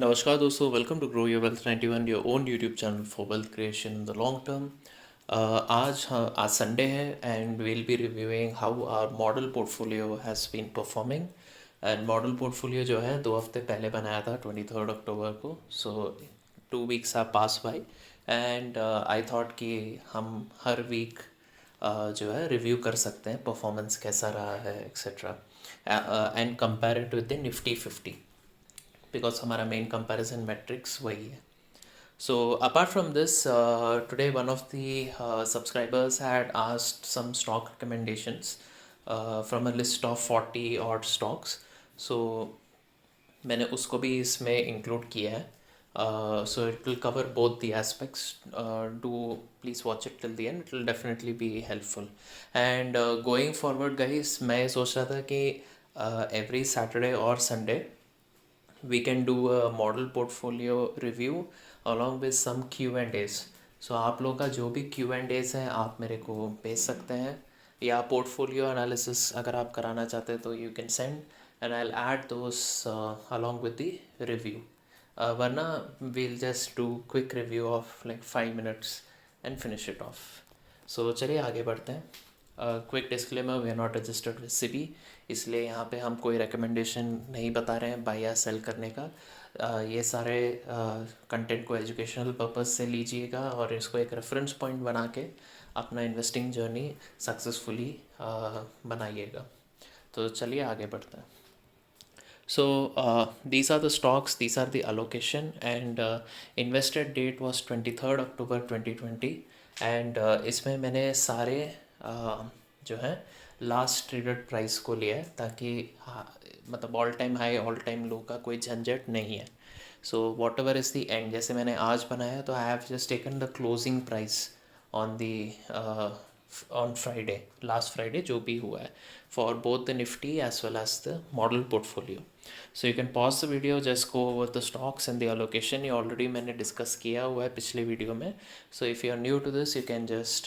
नमस्कार दोस्तों, welcome to grow your wealth 91, your own YouTube channel for wealth creation in the long term. आज Sunday है and will be reviewing how our model portfolio has been performing. And model portfolio जो है 2 हफ्ते पहले बनाया था 23 अक्टूबर को। So 2 weeks are pass by and I thought कि हम हर वीक जो है रिव्यू कर सकते हैं परफॉर्मेंस कैसा रहा है etcetera and compare it with the Nifty 50 because हमारा मेन कंपैरिजन मैट्रिक्स वही है. So apart from this, today one of the subscribers had asked some stock recommendations from a list of 40 odd stocks. So मैंने उसको भी इसमें include किया है. So it will cover both the aspects. Do please watch it till the end. It will definitely be helpful. And going forward, guys, मैं सोच रहा था कि every Saturday or Sunday we can do a model portfolio review along with some Q&As. So आप लोगों का जो भी Q&As हैं आप मेरे को भेज सकते हैं, या पोर्टफोलियो एनालिसिस अगर आप कराना चाहते हैं तो you can send and I will add those along with the review. वरना we'll just do quick review of like 5 minutes and finish it off. So चलिए आगे बढ़ते हैं. Quick disclaimer, we are not registered with SEBI, इसलिए यहाँ पे हम कोई रिकमेंडेशन नहीं बता रहे हैं बाय या सेल करने का. ये सारे कंटेंट को एजुकेशनल पर्पस से लीजिएगा और इसको एक रेफरेंस पॉइंट बना के अपना इन्वेस्टिंग जर्नी सक्सेसफुली बनाइएगा. तो चलिए आगे बढ़ते हैं. So these are the stocks, these are the allocation, and invested date was 23rd October 2020. And इसमें मैंने सारे जो है लास्ट ट्रेडेड प्राइस को लिया है ताकि मतलब all time high all time low का कोई झंझट नहीं है. So whatever is the end, जैसे मैंने आज बनाया तो I have just taken the closing price on the on Friday, last Friday जो भी हुआ है for both the Nifty as well as the model portfolio. So you can pause the video, just go over the stocks and the allocation. ये already मैंने discuss किया हुआ है पिछले वीडियो में. So if you are new to this, you can just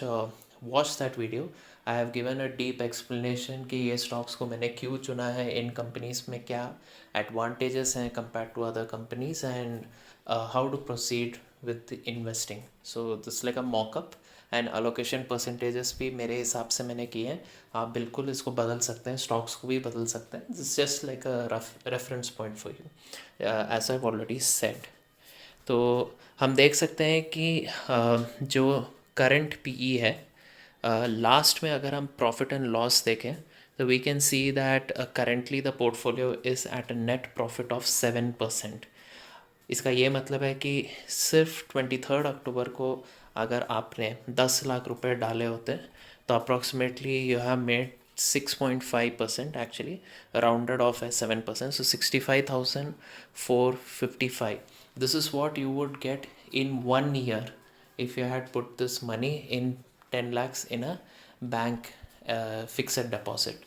watch that video. I have given a deep explanation कि ये stocks को मैंने क्यों चुना है, इन companies में क्या advantages हैं compared to other companies, and how to proceed with investing. So this is like a mock-up. And allocation percentages भी मेरे हिसाब से मैंने किए हैं. आप बिल्कुल इसको बदल सकते हैं, स्टॉक्स को भी बदल सकते हैं. This just like a rough reference point for you, as I already said. तो हम देख सकते हैं कि जो करंट पीई है, लास्ट में अगर हम प्रॉफिट एंड लॉस देखें तो we can see that currently the portfolio is at a net profit of 7%. इसका ये मतलब है कि सिर्फ 23 अक्टूबर को अगर आपने 10 लाख रुपए डाले होते तो approximately you have made 6.5%, actually rounded off है 7%. सो 65,455. This is what you would get in 1 year if you had put this money in 10 lakhs in a bank fixed deposit.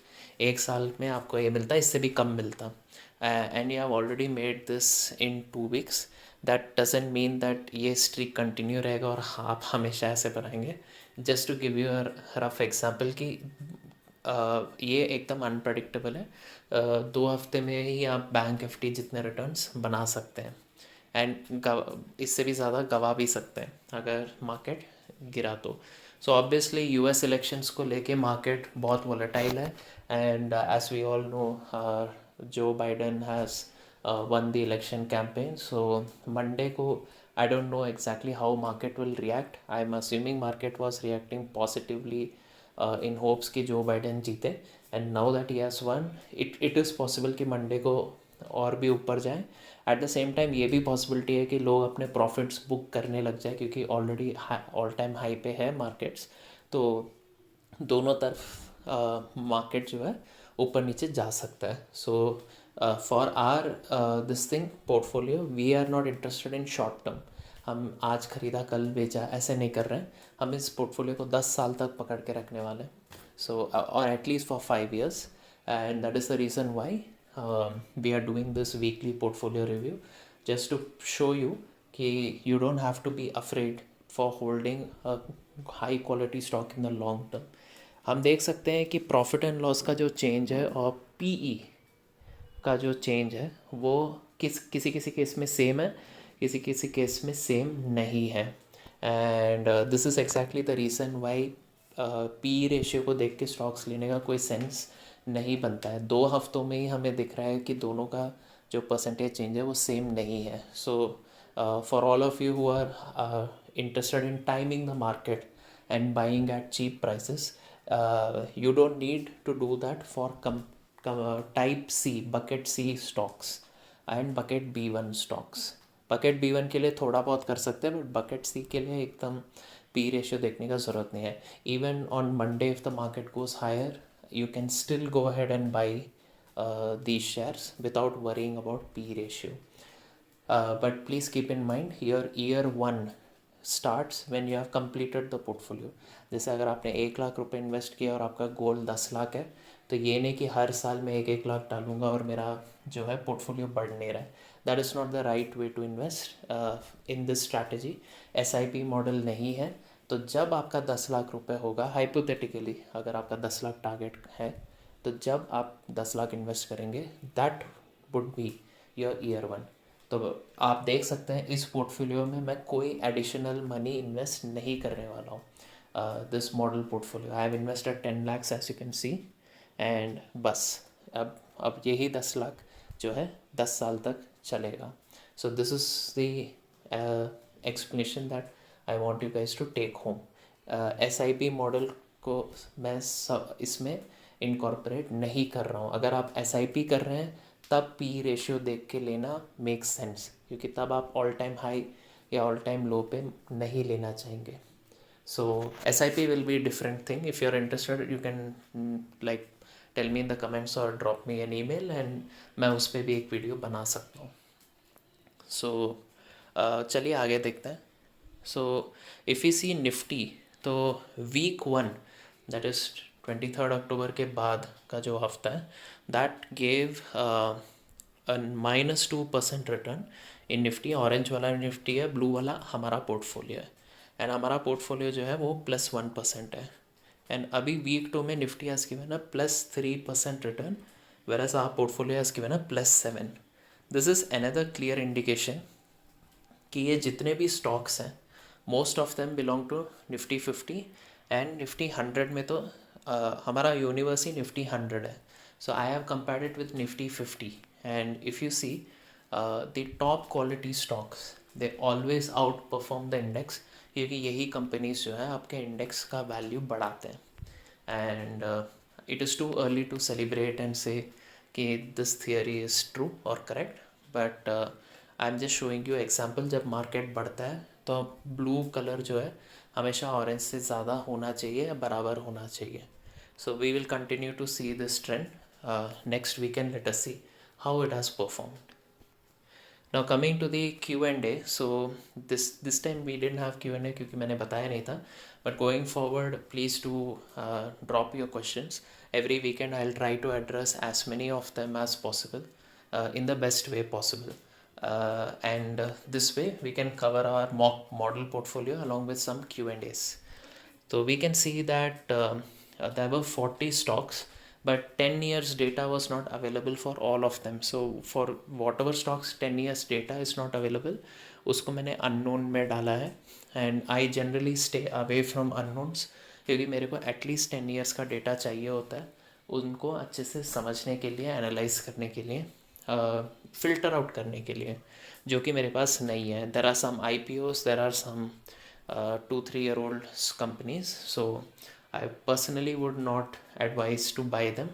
1 साल में आपको ये मिलता है, इससे भी कम मिलता. And you have already made this in 2 weeks. That doesn't mean that ये स्ट्रीक कंटिन्यू रहेगा और आप हमेशा ऐसे बनाएंगे. Just to give you a rough example कि ये एकदम अनप्रडिक्टेबल है. 2 हफ्ते में ही आप बैंक एफडी जितने रिटर्न्स बना सकते हैं, एंड इससे भी ज़्यादा गवा भी सकते हैं अगर मार्केट गिरा तो. सो ऑब्वियसली यूएस इलेक्शंस को लेके मार्केट बहुत वोलेटाइल है, and as we all know Joe Biden has won the election campaign. So Monday को I don't know exactly how market will react. I am assuming market was reacting positively in hopes कि Joe Biden जीते, and now that he has won, it is possible कि Monday को और भी ऊपर जाए. At the same time ये भी पॉसिबिलिटी है कि लोग अपने प्रॉफिट्स बुक करने लग जाए क्योंकि ऑलरेडी ऑल टाइम हाई पे है मार्केट्स. तो दोनों तरफ मार्केट जो है ऊपर नीचे जा सकता है. So for our this thing portfolio, we are not interested in short term. हम आज ख़रीदा कल बेचा ऐसे नहीं कर रहे हैं. हम इस पोर्टफोलियो को 10 साल तक पकड़ के रखने वाले हैं. सो और at least for 5 years, and that is the reason why we are doing this weekly portfolio review, just to show you कि you don't have to be afraid for holding a high quality stock in the long term. हम देख सकते हैं कि profit and loss का जो change है और पीई का जो चेंज है वो किसी किसी केस में सेम है, किसी किसी केस में सेम नहीं है। And this is exactly the reason why P ratio को देख के स्टॉक्स लेने का कोई सेंस नहीं बनता है। 2 हफ्तों में ही हमें दिख रहा है कि दोनों का जो परसेंटेज चेंज है वो सेम नहीं है। So for all of you who are interested in timing the market and buying at cheap prices, you don't need to do that for type C bucket C stocks and bucket B1 stocks. bucket B1 के लिए थोड़ा बहुत कर सकते हैं, but bucket C के लिए एकदम P रेशियो देखने का ज़रूरत नहीं है। Even on Monday if the market goes higher, you can still go ahead and buy these shares without worrying about P ratio. But please keep in mind your year one starts when you have completed the portfolio. जैसे अगर आपने 1 लाख रुपए invest किया और आपका गोल 10 लाख है, तो ये नहीं कि हर साल मैं 1 1 लाख डालूंगा और मेरा जो है पोर्टफोलियो बढ़ नहीं रहा है। That is not the right way to invest in this strategy. SIP model नहीं है। तो जब आपका 10 लाख रुपए होगा, हाइपोथेटिकली अगर आपका 10 लाख टारगेट है, तो जब आप 10 लाख इन्वेस्ट करेंगे, that would be your year one. तो आप देख सकते हैं इस पोर्टफोलियो में मैं कोई एडिशनल मनी इन्वेस्ट नहीं करने वाला हूँ। This model portfolio I have invested 10 lakhs as you can see, and बस अब यही 10 लाख जो है 10 साल तक चलेगा। So this is the explanation that I want you guys to take home. SIP model को मैं सब इसमें इनकॉर्पोरेट नहीं कर रहा हूँ। अगर आप SIP कर रहे हैं तब P रेशियो देख के लेना मेक्स सेंस, क्योंकि तब आप ऑल टाइम हाई या ऑल टाइम लो पे नहीं लेना चाहेंगे। So SIP will be different thing. If you are interested you can like tell me in the comments और drop me an email, and मैं उस पर भी एक वीडियो बना सकता हूँ। सो चलिए आगे देखते हैं। So if you see Nifty, तो वीक 1 दैट इज़ 23 अक्टूबर के बाद का जो हफ्ता है, that gave -2% return in Nifty. Orange वाला निफ्टी है, ब्लू वाला हमारा पोर्टफोलियो है, एंड हमारा पोर्टफोलियो जो है वो +1% है। एंड अभी वीक 2 में Nifty has given a +3% return, whereas our portfolio has given a +7. This is another clear indication कि ये जितने भी स्टॉक्स हैं most of them belong to Nifty 50, and Nifty 100 में तो हमारा यूनिवर्स ही निफ्टी 100 है। So I have compared it with Nifty 50, and if you see the top quality stocks they always outperform the index, क्योंकि यही कंपनीज जो है आपके इंडेक्स का वैल्यू बढ़ाते हैं। And it is too early to celebrate and say that this theory is true और correct, but I am just showing you example. जब मार्केट बढ़ता है तो ब्लू कलर जो है हमेशा ऑरेंज से ज़्यादा होना चाहिए या बराबर होना चाहिए। So we will continue to see this trend next weekend. Let us see how it has performed. Now coming to the Q&A, so this time we didn't have Q&A क्योंकि मैंने बताया नहीं था, but going forward please do drop your questions. Every weekend I'll try to address as many of them as possible in the best way possible, and this way we can cover our mock model portfolio along with some Q&As. So we can see that there were 40 stocks, but 10 years data was not available for all of them. So for whatever stocks 10 years data is not available, उसको मैंने unknown में डाला है, and I generally stay away from unknowns क्योंकि मेरे को at least 10 years का data चाहिए होता है उनको अच्छे से समझने के लिए, एनालाइज करने के लिए, फ़िल्टर आउट करने के लिए, जो कि मेरे पास नहीं है। There are some IPOs, there are some 2-3 year old companies, so I personally would not advise to buy them.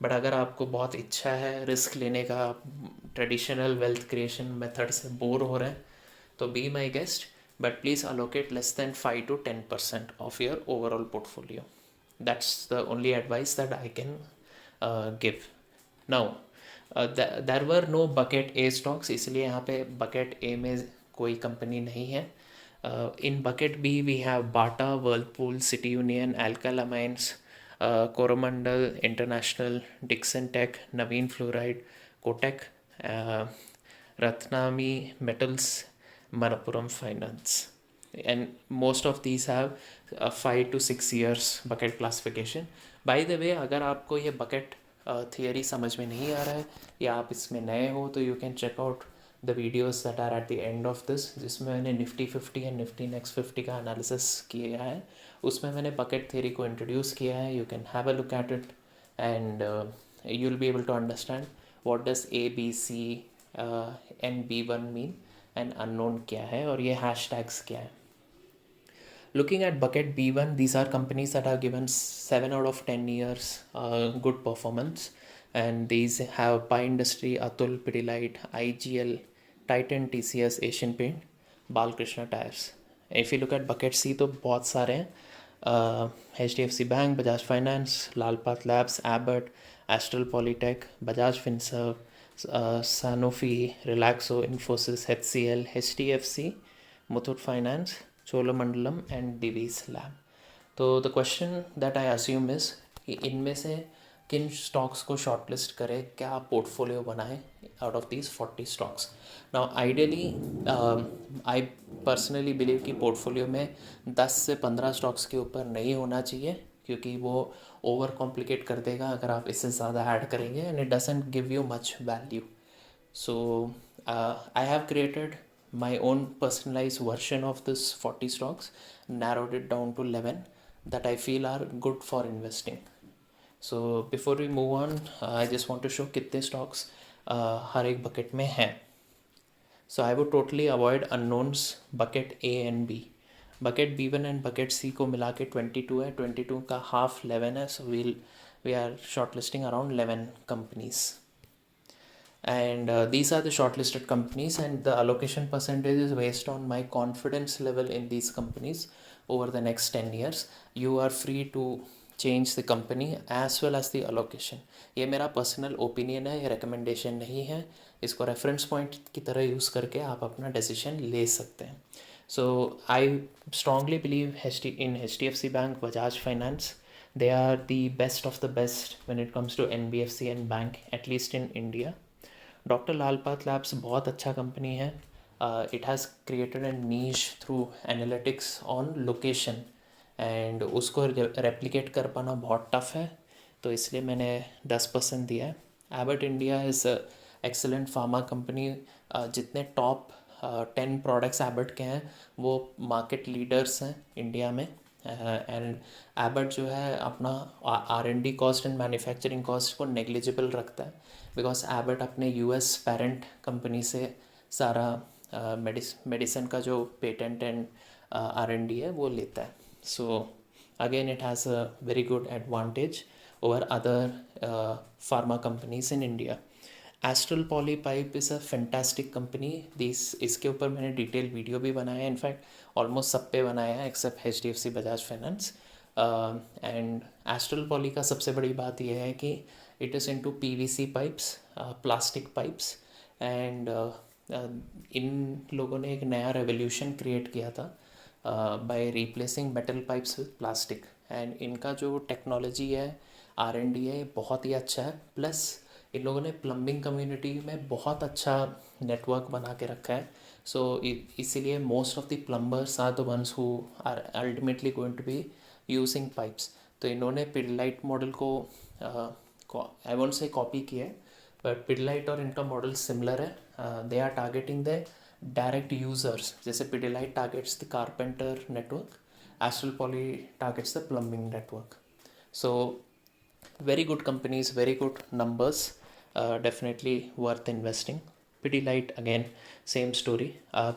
But अगर आपको बहुत इच्छा है रिस्क लेने का, ट्रेडिशनल वेल्थ क्रिएशन मेथड से बोर हो रहे हैं, तो be my guest, but please allocate less than 5 to 10% of your overall portfolio. That's the only advice that I can give. Now there were no bucket A stocks, इसलिए यहाँ पे bucket A में कोई company नहीं है। In bucket B we have Bata, Whirlpool, City Union, Alkyl Amines, Coromandel International, Dixon Tech, Naveen Fluoride, Kotak, Ratnami Metals, Manappuram Finance, and most of these have 5 to 6 years bucket classification. By the way, अगर आपको ये bucket theory समझ में नहीं आ रहा है या आप इसमें नए हो, तो you can check out the videos that are at the end of this, जिसमें मैंने निफ्टी 50 एंड निफ्टी नेक्स्ट 50 का एनालिसिस किया है, उसमें मैंने बकेट थ्योरी को इंट्रोड्यूस किया है. You can have a look at it and you will be able to understand what does A B C and B1 mean and unknown क्या है और ये हैश टैग्स क्या है. Looking at bucket B1, these are companies that are given 7 out of 10 years good performance, and these have Pi Industry, Atul, Pidilite, IGL, Titan, TCS, Asian Paint, Balkrishna Tires. If you look at bucket C, तो बहुत सारे हैं. HDFC Bank, Bajaj Finance, Lalpath Labs, Abbott, Astral Polytech, Bajaj Finserv, Sanofi, Relaxo, Infosys, HCL, HDFC, Muthoot Finance, Cholamandalam and Divi's Lab. तो the question that I assume is कि इनमें से किन stocks को शॉर्टलिस्ट करें, क्या पोर्टफोलियो बनाएं out of these 40 stocks. Now ideally I personally believe कि पोर्टफोलियो में 10 से 15 स्टॉक्स के ऊपर नहीं होना चाहिए, क्योंकि वो ओवर कॉम्प्लिकेट कर देगा अगर आप इससे ज़्यादा ऐड करेंगे, and it doesn't give you much value. So I have created my own personalized version of this 40 stocks, narrowed it down to 11 that I feel are good for investing. So before we move on, I just want to show कितने stocks हर एक bucket में हैं. So I would totally avoid unknowns bucket A and B. Bucket B1 and bucket C को मिला के 22 है, 22 का half 11 है, so we are shortlisting around 11 companies. And these are the shortlisted companies, and the allocation percentage is based on my confidence level in these companies over the next 10 years. You are free to change the company as well as the allocation. ये मेरा personal opinion है, ये recommendation नहीं है. इसको reference point की तरह use करके आप अपना डिसीजन ले सकते हैं. So I strongly believe in HDFC Bank, Bajaj Finance. They are the best of the best when it comes to NBFC and bank, at least in India. Doctor Lal path labs बहुत अच्छा company है. It has created an niche through analytics on location, and उसको replicate कर पाना बहुत tough है, तो इसलिए मैंने 10% दिया है. Abbott India is excellent pharma company. जितने टॉप 10 प्रोडक्ट्स एबट के हैं वो मार्केट लीडर्स हैं इंडिया में. एंड एबट जो है अपना R&D cost and manufacturing cost को नेग्लिजिबल रखता है, बिकॉज एबट अपने US पेरेंट कंपनी से सारा मेडिसिन का जो पेटेंट एंड R&D है वो लेता है. So again it has a very good advantage over other pharma companies in India. Astral poly pipe is a fantastic company. इसके ऊपर मैंने डिटेल वीडियो भी बनाया है, इनफैक्ट ऑलमोस्ट सब पे बनाया है except HDFC Bajaj finance. And Astral Poly का सबसे बड़ी बात यह है कि it is into PVC pipes, plastic pipes, and इन लोगों ने एक नया रेवोल्यूशन क्रिएट किया था by replacing metal pipes with plastic. And इनका जो टेक्नोलॉजी है, R&D है, बहुत ही अच्छा है. प्लस इन लोगों ने प्लम्बिंग कम्युनिटी में बहुत अच्छा नेटवर्क बना के रखा है. सो इसीलिए most of the plumbers are the ones who are ultimately going to be using pipes. तो इन्होंने पिडलाइट मॉडल को आई वोंट से कॉपी किया है, बट पिडलाइट और इनका मॉडल सिमिलर है. They are targeting the direct users. जैसे Pidilite targets the carpenter network, Astral Poly targets the plumbing network. So very good companies, very good numbers, definitely worth investing. Pidilite again, same story.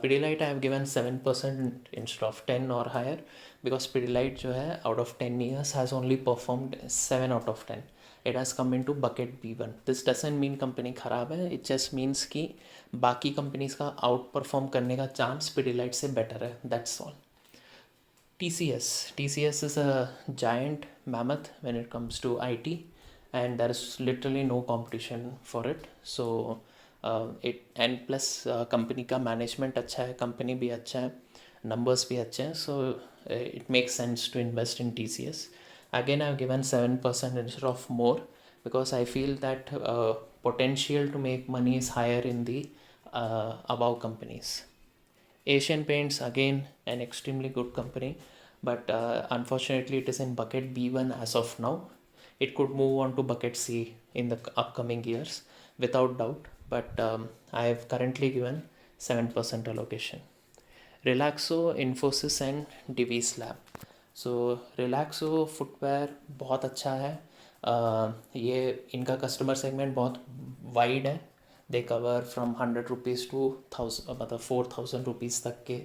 Pidilite I have given 7% instead of 10 or higher, because Pidilite जो है out of 10 years has only performed 7 out of 10. It has come into bucket B1. This doesn't mean company खराब है, it just means कि बाकी companies का out perform करने का chance Pidilite से better है, that's all. TCS is a giant mammoth when it comes to IT, and there is literally no competition for it. So it and plus company का management अच्छा है, company भी अच्छा है, numbers भी अच्छे हैं, so it makes sense to invest in TCS. Again, I've given 7% instead of more, because I feel that potential to make money is higher in the above companies. Asian Paints, again an extremely good company, but unfortunately it is in bucket B1 as of now. It could move on to bucket C in the upcoming years without doubt, but I have currently given 7% allocation. Relaxo, Infosys and Divis Lab. So Relaxo footwear बहुत अच्छा है. ये इनका customer segment बहुत wide है. दे cover from 100 rupees two 1000, मतलब 4000 rupees तक के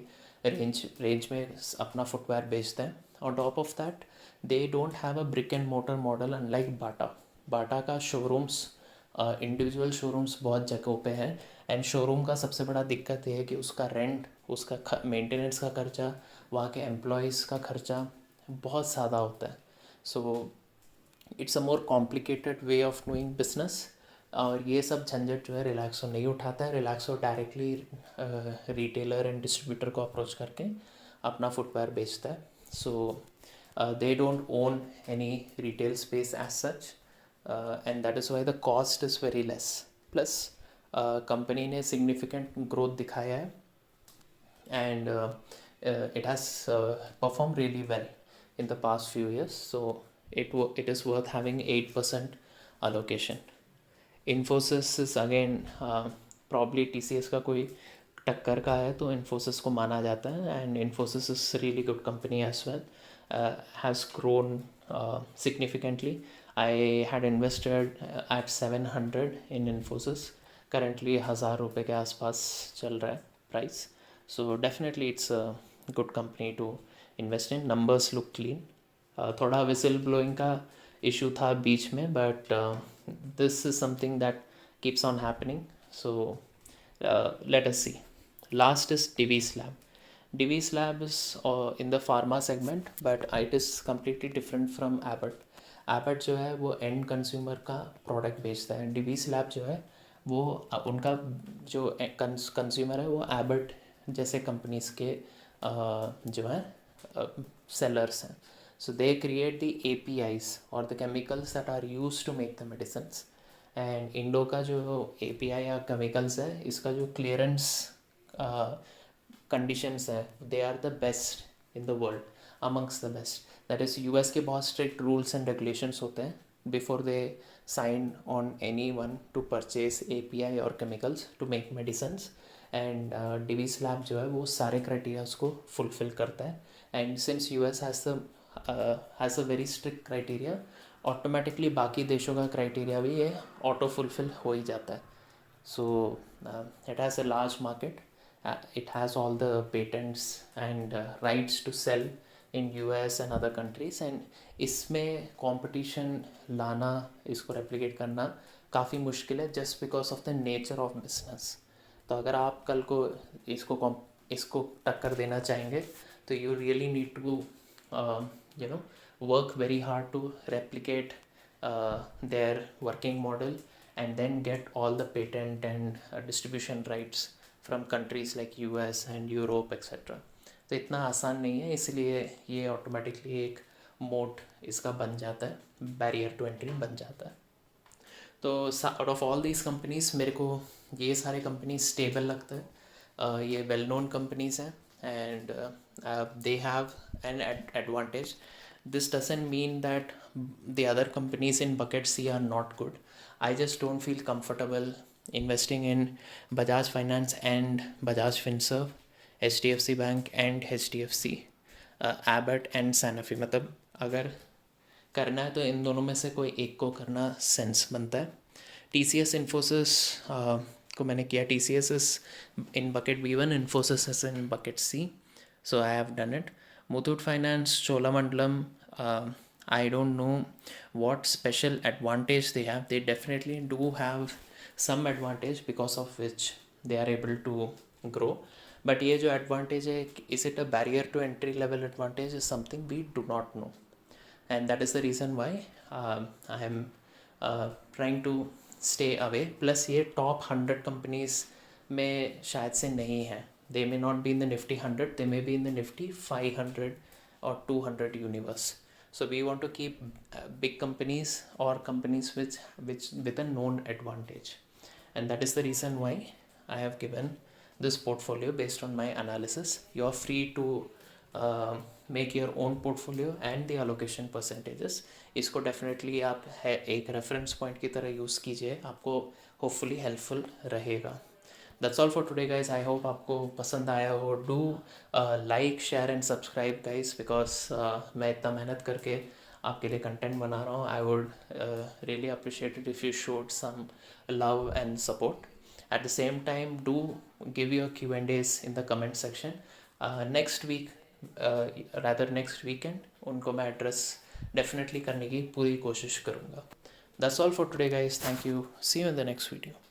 रेंज में अपना फुटवेयर बेचते हैं. On top of that they don't have a brick and mortar model unlike Bata का शोरूम्स, इंडिविजुअल शोरूम्स बहुत जगहों पे हैं. एंड शोरूम का सबसे बड़ा दिक्कत ये है कि उसका रेंट, उसका मेंटेनेंस का खर्चा, वहाँ के एम्प्लॉयज़ का खर्चा बहुत ज़्यादा होता है. So it's a more complicated way of doing business. और ये सब झंझट जो है रिलैक्सो नहीं उठाता है. Relaxo directly retailer and distributor को अप्रोच करके अपना फुटवेयर बेचता है. सो they don't own any retail space as such, and that is why the cost is very less. Plus company ने significant growth दिखाया है, and it has performed really well in the past few years, so it is worth having 8% allocation. Infosys is again probably TCS का कोई टक्कर का है, तो Infosys को माना जाता है. And Infosys is really good company as well. Has grown significantly. I had invested at 700 in Infosys. Currently 1000 रुपये के आसपास चल रहा है price. So definitely it's a good company to invest in. Numbers look clean. थोड़ा whistle blowing का issue था बीच में, but this is something that keeps on happening. So let us see. Last is Divis Lab. Divis Lab is in the pharma segment, but it is completely different from Abbott. Abbott जो है वो and consumer का product बेचता है. Divis Lab जो है वो उनका जो कंज्यूमर है वो Abbott जैसे कंपनीज के जो है sellers हैं. So they create the APIs or the chemicals that are used to make the medicines. And Indo का जो API या chemicals है, इसका जो clearance conditions है, they are the best in the world, amongst the best. That is US के बहुत strict rules and regulations होते हैं before they sign on anyone to purchase API or chemicals to make medicines. And Divis Lab जो है वो सारे criterias को fulfil करता है. And since US has a very strict criteria, automatically बाकी देशों का क्राइटेरिया भी ये ऑटो फुलफिल हो ही जाता है. So it has a large market. It has all the patents and rights to sell in US and other countries. And इसमें कंपटीशन लाना, इसको रेप्लिकेट करना काफ़ी मुश्किल है just because of the nature of business. तो अगर आप कल को इसको टक्कर देना चाहेंगे तो you really need to work very hard to replicate their working model and then get all the patent and distribution rights from countries like US and Europe etc. तो इतना आसान नहीं है, इसलिए ये ऑटोमेटिकली एक मोड इसका बन जाता है, बैरियर टू एंट्री बन जाता है. तो out of all these companies मेरे को ये सारे कंपनीज स्टेबल लगता है. ये वेल नोन कंपनीज हैं and they have an advantage. This doesn't mean that the other companies in bucket C are not good. I just don't feel comfortable investing in Bajaj Finance and Bajaj Finserv, HDFC Bank and HDFC, Abbott and Sanofi. मतलब अगर करना है तो इन दोनों में से कोई एक को करना सेंस बनता है. TCS Infosys को मैंने किया. TCS is in bucket B1, Infosys is in bucket C, so I have done it. Muthoot Finance, Cholamandalam, I don't know what special advantage they have. They definitely do have some advantage because of which they are able to grow. But ये जो advantage है, is it a barrier to entry level advantage, is something we do not know. And that is the reason why I am trying to stay away. Plus ये top 100 companies में शायद से नहीं है. They may not be in the Nifty 100, they may be in the Nifty 500 or 200 universe. So we want to keep big companies or companies which with a known advantage. And that is the reason why I have given this portfolio based on my analysis. You are free to make your own portfolio and the allocation percentages. इसको definitely आप एक reference point की तरह use कीजिए. आपको hopefully helpful रहेगा. That's all for today guys. I hope आपको पसंद आया हो. Do like share and subscribe guys, because मैं इतना मेहनत करके आपके लिए कंटेंट बना रहा हूँ. I would really appreciate it if you showed some love and support. At the same time, do give your Q&As in the comment section. Next week, rather next weekend, उनको मैं address definitely करने की पूरी कोशिश करूँगा. That's all for today guys. Thank you. See you in the next video.